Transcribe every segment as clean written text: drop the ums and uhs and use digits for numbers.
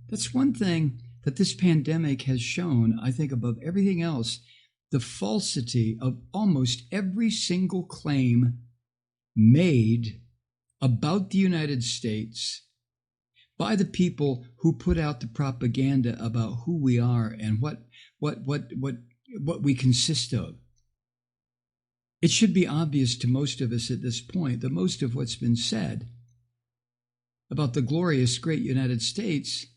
That's one thing that this pandemic has shown, I think, above everything else, the falsity of almost every single claim made about the United States by the people who put out the propaganda about who we are and what we consist of. It should be obvious to most of us at this point that most of what's been said about the glorious, great United States,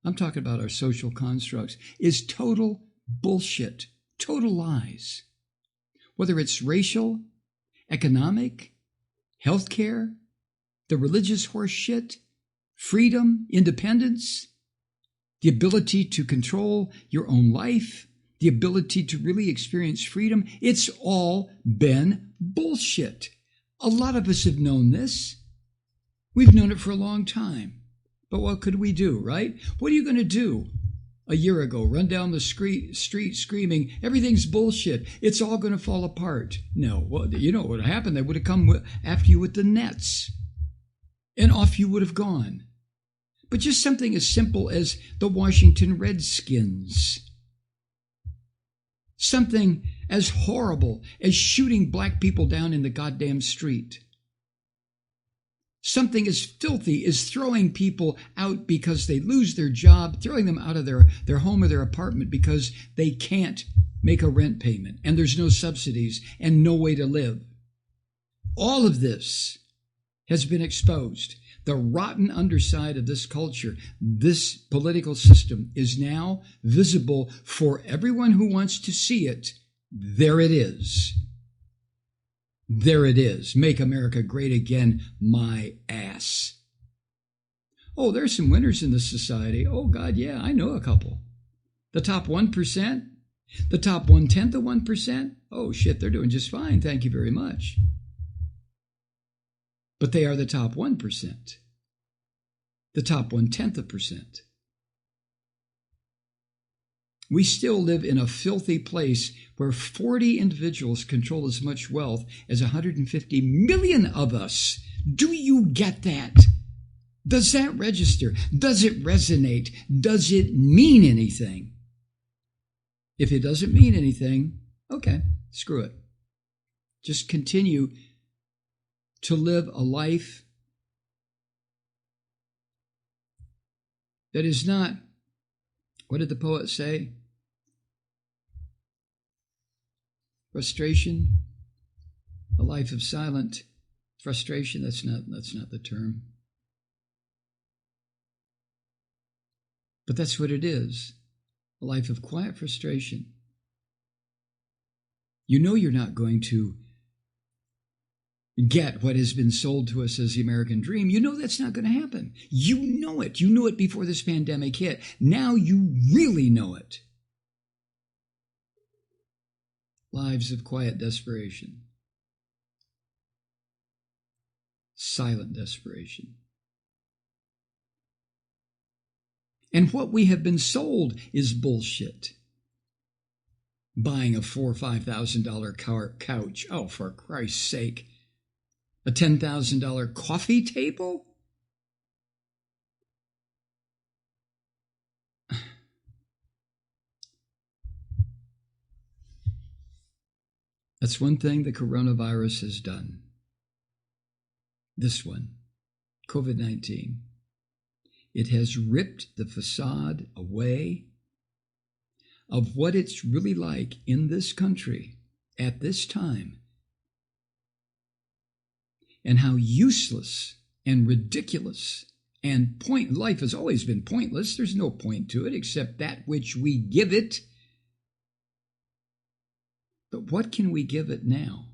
I'm talking about our social constructs, is total bullshit, total lies. Whether it's racial, economic, healthcare, the religious horse shit, freedom, independence, the ability to control your own life, the ability to really experience freedom, it's all been bullshit. A lot of us have known this. We've known it for a long time. But what could we do, right? What are you going to do? A year ago, run down the street screaming, everything's bullshit. It's all going to fall apart. No, well, you know what would have happened? They would have come after you with the nets. And off you would have gone. But just something as simple as the Washington Redskins. Something as horrible as shooting black people down in the goddamn street. Something as filthy as throwing people out because they lose their job, throwing them out of their home or their apartment because they can't make a rent payment and there's no subsidies and no way to live. All of this has been exposed. The rotten underside of this culture, this political system, is now visible for everyone who wants to see it. There it is. There it is. Make America great again, my ass. Oh, there's some winners in this society. Oh, God, yeah, I know a couple. The top 1%? The top 1/10 of 1%? Oh, shit, they're doing just fine. Thank you very much. But they are the top 1%. The top 1/10%. We still live in a filthy place where 40 individuals control as much wealth as 150 million of us. Do you get that? Does that register? Does it resonate? Does it mean anything? If it doesn't mean anything, okay, screw it. Just continue to live a life that is not, what did the poet say? Frustration, a life of silent frustration. That's not the term. But that's what it is, a life of quiet frustration. You know you're not going to get what has been sold to us as the American dream. You know that's not going to happen. You know it. You knew it before this pandemic hit. Now you really know it. Lives of quiet desperation. Silent desperation. And what we have been sold is bullshit. Buying a $4,000 or $5,000 couch. Oh, for Christ's sake. A $10,000 coffee table? That's one thing the coronavirus has done. This one, COVID-19. It has ripped the facade away of what it's really like in this country at this time, and how useless and ridiculous and life has always been pointless. There's no point to it except that which we give it. But what can we give it now?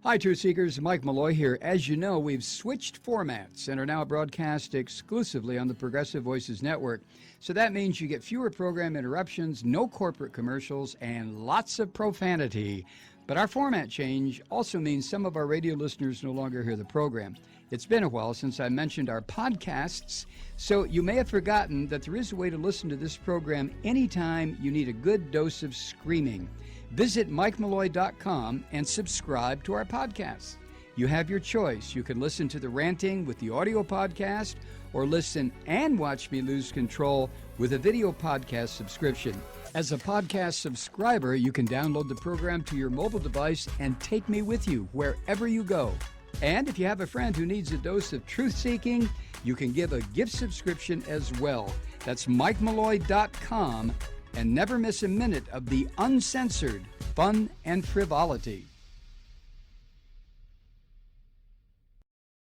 Hi, Truth Seekers. Mike Malloy here. As you know, we've switched formats and are now broadcast exclusively on the Progressive Voices Network. So that means you get fewer program interruptions, no corporate commercials, and lots of profanity. But our format change also means some of our radio listeners no longer hear the program. It's been a while since I mentioned our podcasts, so you may have forgotten that there is a way to listen to this program anytime you need a good dose of screaming. Visit MikeMalloy.com and subscribe to our podcasts. You have your choice. You can listen to the ranting with the audio podcast or listen and watch me lose control with a video podcast subscription. As a podcast subscriber, you can download the program to your mobile device and take me with you wherever you go. And if you have a friend who needs a dose of truth-seeking, you can give a gift subscription as well. That's MikeMalloy.com, and never miss a minute of the uncensored fun and frivolity.